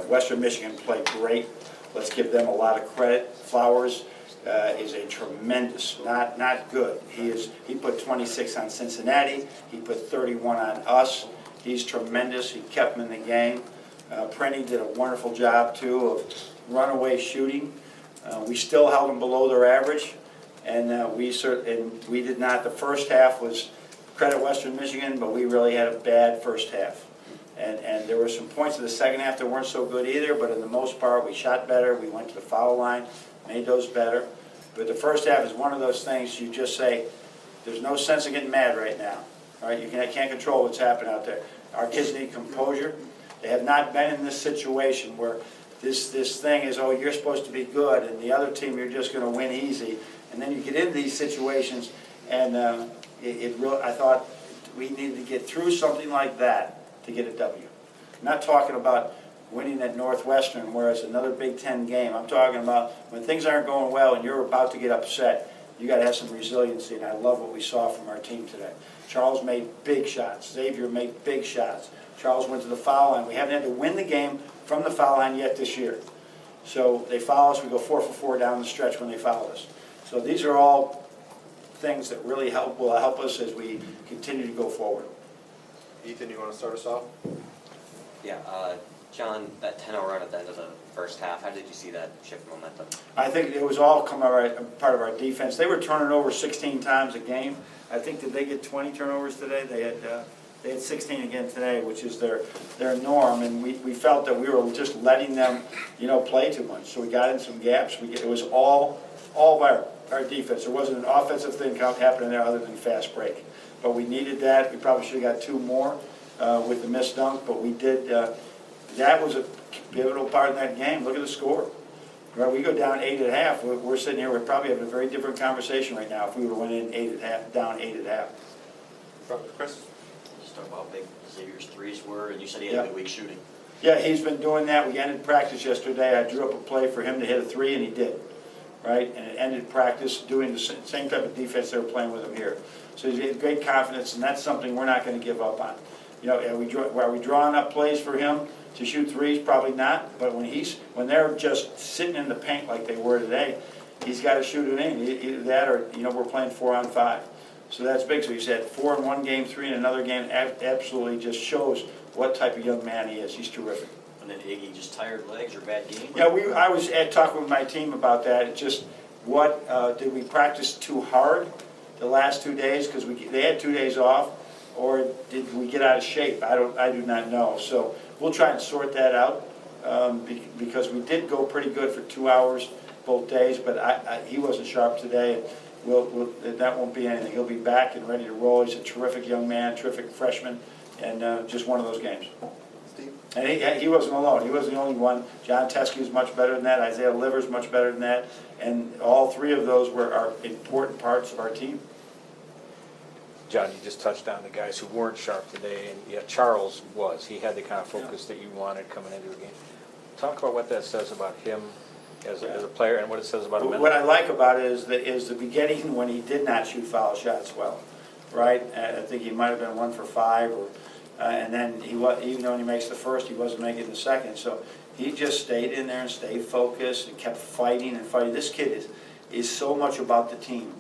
Western Michigan played great. Let's give them a lot of credit. Flowers is a tremendous, not good. He put 26 on Cincinnati. He put 31 on us. He's tremendous. He kept them in the game. Prenny did a wonderful job too of runaway shooting. We still held them below their average, and we did not. The first half was credit Western Michigan, but we really had a bad first half. And there were some points in the second half that weren't so good either, but in the most part, we shot better. We went to the foul line, made those better. But the first half is one of those things you just say, there's no sense of getting mad right now. All right, can't control what's happening out there. Our kids need composure. They have not been in this situation where this thing is, oh, you're supposed to be good, and the other team, you're just going to win easy. And then you get into these situations, and I thought we needed to get through something like that to get a W. I'm not talking about winning at Northwestern where it's another Big Ten game. I'm talking about when things aren't going well and you're about to get upset, you got to have some resiliency, and I love what we saw from our team today. Charles made big shots. Xavier made big shots. Charles went to the foul line. We haven't had to win the game from the foul line yet this year. So they foul us. We go 4 for 4 down the stretch when they foul us. So these are all things that really will help us as we continue to go forward. Ethan, you want to start us off? Yeah, John, that 10-0 run at the end of the first half, how did you see that shift momentum? I think it was all part of our defense. They were turning over 16 times a game. I think, did they get 20 turnovers today? They had 16 again today, which is their norm, and we felt that we were just letting them, play too much. So we got in some gaps. It was all by our defense. There wasn't an offensive thing happening there other than fast break. But we needed that. We probably should have got 2 more with the missed dunk, but we did. That was a pivotal part of that game. Look at the score. Right, we go down 8 at half. We're sitting here. We're probably having a very different conversation right now if we were winning 8 at half, down 8 at half. Chris? Just talk about how big Xavier's threes were, and you said he had a good week shooting. Yeah, he's been doing that. We ended practice yesterday. I drew up a play for him to hit a 3, and he did. Right, and it ended practice doing the same type of defense they were playing with him here. So he's got great confidence, and that's something we're not going to give up on. Are we drawing up plays for him to shoot threes? Probably not. But when they're just sitting in the paint like they were today, he's got to shoot it in. Either that or we're playing 4-on-5. So that's big. So he's had 4 in one game, 3 in another game. Absolutely, just shows what type of young man he is. He's terrific. And then Iggy, just tired legs or bad game? Yeah, I was talking with my team about that. It's just did we practice too hard the last 2 days because they had 2 days off, or did we get out of shape? I do not know. So we'll try and sort that out because we did go pretty good for 2 hours both days, but he wasn't sharp today. That won't be anything. He'll be back and ready to roll. He's a terrific young man, terrific freshman, and just one of those games. And he wasn't alone. He wasn't the only one. John Teskey was much better than that. Isaiah Livers much better than that. And all 3 of those are important parts of our team. John, you just touched on the guys who weren't sharp today, and yeah, Charles was. He had the kind of focus that you wanted coming into the game. Talk about what that says about him as a player and what it says about him. What I like about it is the beginning when he did not shoot foul shots well, right? I think he might have been 1 for 5, and then even though he makes the first, he wasn't making the second. So he just stayed in there and stayed focused and kept fighting and fighting. This kid is so much about the team,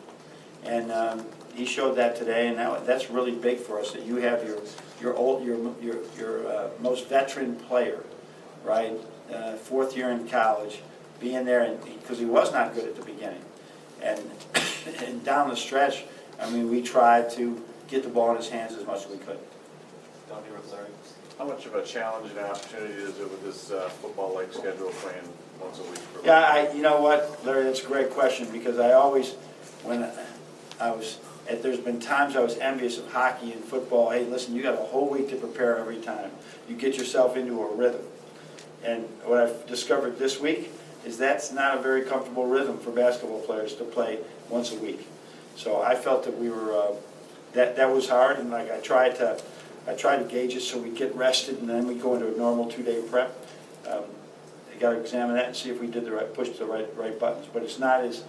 and he showed that today, and that's really big for us that you have your most veteran player, right? 4th year in college, being there, because he was not good at the beginning, and down the stretch, I mean, we tried to get the ball in his hands as much as we could. How much of a challenge and opportunity is it with this football-like schedule playing once a week? Yeah, you know what, Larry, that's a great question, because there's been times I was envious of hockey and football. Hey, listen, you got a whole week to prepare every time. You get yourself into a rhythm. And what I've discovered this week is that's not a very comfortable rhythm for basketball players to play once a week. So I felt that we were that was hard, and like I tried to gauge it so we get rested and then we go into a normal 2-day prep. You got to examine that and see if we did pushed the right buttons. But it's not as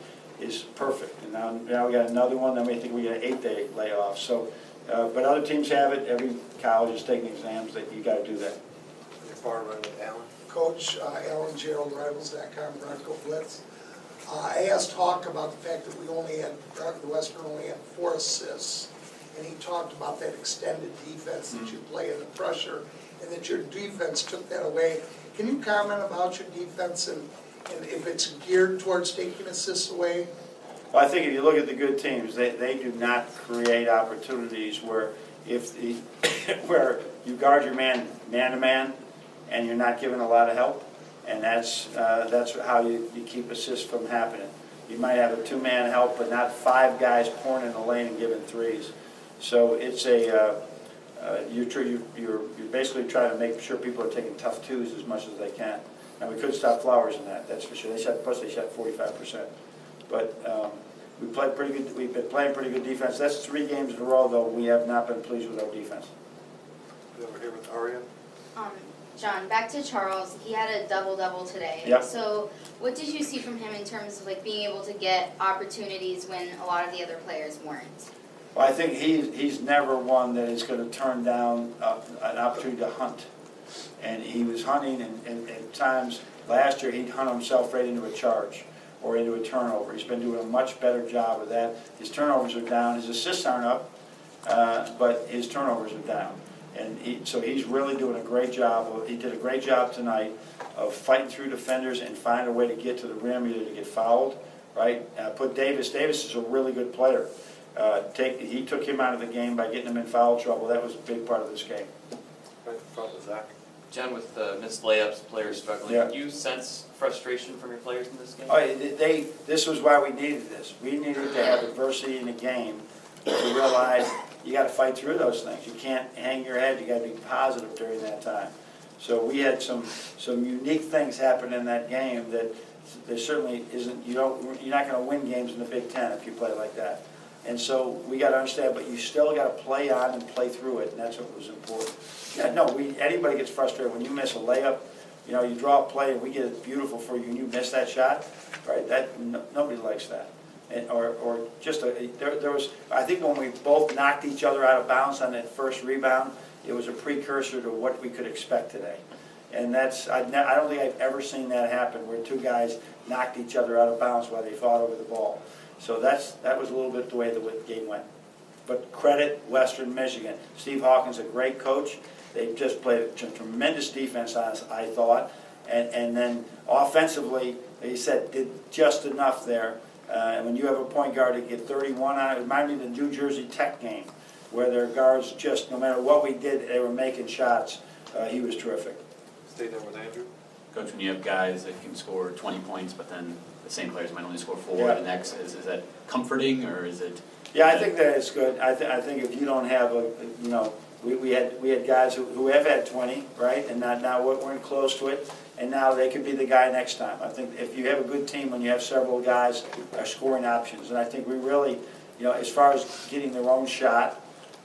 perfect. And now we got another one. Then we think we got an 8-day layoff. So, but other teams have it. Every college is taking exams that you got to do that. Your forward, Alan coach, Alan Gerald, Rivals.com, Bronco Blitz. I asked Hawk about the fact that Western only had 4 assists, and he talked about that extended defense that you play in the pressure, and that your defense took that away. Can you comment about your defense and if it's geared towards taking assists away? Well, I think if you look at the good teams, they do not create opportunities where where you guard your man to man, and you're not giving a lot of help, and that's how you keep assists from happening. You might have a 2-man help, but not 5 guys pouring in the lane and giving threes. So it's you're basically trying to make sure people are taking tough twos as much as they can. And we couldn't stop Flowers in that, that's for sure. They shot 45%. But we played pretty good. We've been playing pretty good defense. That's 3 games in a row, though. We have not been pleased with our defense. Over here with Arian. John, back to Charles. He had a double-double today. Yep. So what did you see from him in terms of being able to get opportunities when a lot of the other players weren't? Well, I think he's never one that is going to turn down an opportunity to hunt. And he was hunting, and at times last year he'd hunt himself right into a charge or into a turnover. He's been doing a much better job of that. His turnovers are down. His assists aren't up, but his turnovers are down. And so he's really doing a great job. He did a great job tonight of fighting through defenders and finding a way to get to the rim, either to get fouled, right? Put Davis. Davis is a really good player. He took him out of the game by getting him in foul trouble. That was a big part of this game. Right in front of Zach. John, with missed layups, players struggling, Yeah. do you sense frustration from your players in this game? Oh, this was why we needed this. We needed to have adversity in the game to realize you got to fight through those things. You can't hang your head. You got to be positive during that time. So we had some unique things happen in that game that there certainly isn't. You're not going to win games in the Big Ten if you play like that. And so we got to understand, but you still got to play on and play through it, and that's what was important. Yeah, no, anybody gets frustrated when you miss a layup. You draw a play and we get it beautiful for you, and you miss that shot, right? Nobody likes that. Or just there was. I think when we both knocked each other out of bounds on that first rebound, it was a precursor to what we could expect today. And I don't think I've ever seen that happen where 2 guys knocked each other out of bounds while they fought over the ball. So that was a little bit the way the game went. But credit Western Michigan. Steve Hawkins, a great coach. They just played a tremendous defense on us, I thought. And then offensively, they said, did just enough there. And when you have a point guard that get 31 on it, it reminded me of the New Jersey Tech game, where their guards just, no matter what we did, they were making shots. He was terrific. Stay there with Andrew. Coach, when you have guys that can score 20 points, but then the same players might only score 4, Yeah. the next, is that comforting, or is it? Yeah, I think that it's good. I think if you don't have we had guys who have had 20, right, and now weren't close to it, and now they could be the guy next time. I think if you have a good team when you have several guys are scoring options, and I think we really, as far as getting their own shot,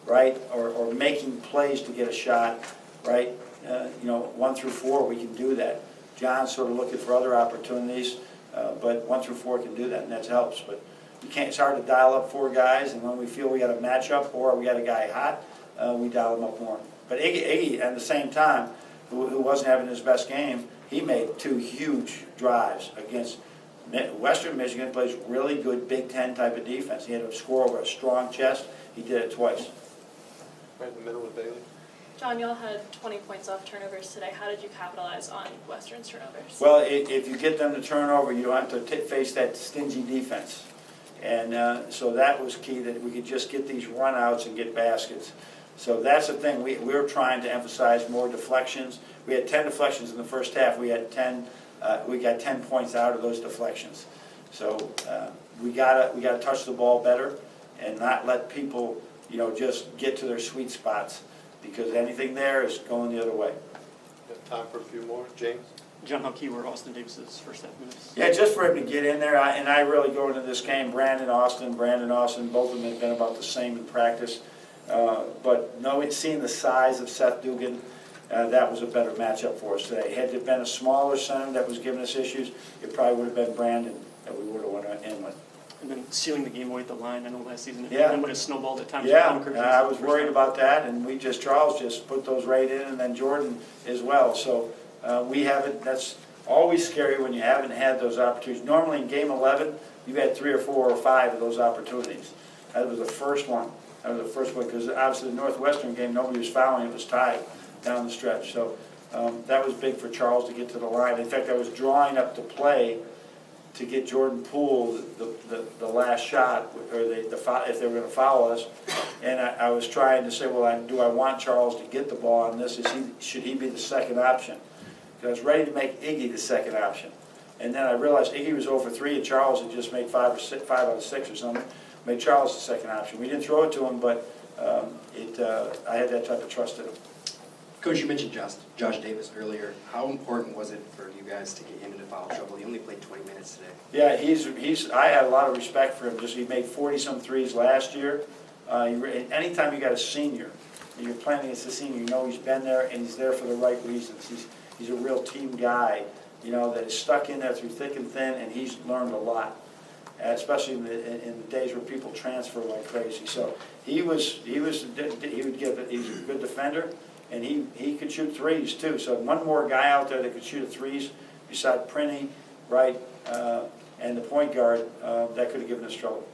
right, or making plays to get a shot, right, 1 through 4 we can do that. John's sort of looking for other opportunities, but 1 through 4 can do that, and that helps. But you can't. It's hard to dial up 4 guys, and when we feel we got a matchup or we got a guy hot, we dial him up more. But Iggy, at the same time, who wasn't having his best game, he made 2 huge drives against Western Michigan. Plays really good Big Ten type of defense. He had to score over a strong chest. He did it twice. Right in the middle with Beilein. John, y'all had 20 points off turnovers today. How did you capitalize on Western's turnovers? Well, if you get them to turn over, you don't have to face that stingy defense. And so that was key, that we could just get these runouts and get baskets. So that's the thing. We're trying to emphasize more deflections. We had 10 deflections in the first half. We had 10. We got 10 points out of those deflections. So we gotta touch the ball better and not let people, just get to their sweet spots, because anything there is going the other way. We have time for a few more. James? John, how key were Austin Davis's first half minutes? Yeah, just for him to get in there, and I really go into this game, Brandon Austin, both of them have been about the same in practice. But seeing the size of Seth Dugan, that was a better matchup for us today. Had it been a smaller center that was giving us issues, it probably would have been Brandon that we would have went in with. And then sealing the game away at the line. I know last season it Yeah. would have snowballed at times. Yeah, with bunkers I was worried about that, and Charles just put those right in, and then Jordan as well. So We haven't, that's always scary when you haven't had those opportunities. Normally in game 11, you've had 3 or 4 or 5 of those opportunities. That was the first one. That was the first one, because obviously the Northwestern game, nobody was fouling, it was tied down the stretch. So that was big for Charles to get to the line. In fact, I was drawing up the play to get Jordan Poole the last shot, or if they were going to foul us. And I was trying to say, well, do I want Charles to get the ball on this? Should he be the second option? Because I was ready to make Iggy the second option. And then I realized Iggy was 0 for 3, and Charles had just made 5 out of 6 or something. Made Charles the second option. We didn't throw it to him, but I had that type of trust in him. Coach, you mentioned Josh Davis earlier. How important was it for you guys to get him into foul trouble? He only played 20 minutes today. Yeah, I had a lot of respect for him. Just he made 40-some threes last year. Anytime you got a senior, and you're playing against a senior, you know he's been there and he's there for the right reasons. He's a real team guy, you know, that is stuck in there through thick and thin, and he's learned a lot, especially in the days where people transfer like crazy. So he was a good defender, and he could shoot threes too. So one more guy out there that could shoot threes beside Prinny, right, and the point guard, that could have given us trouble.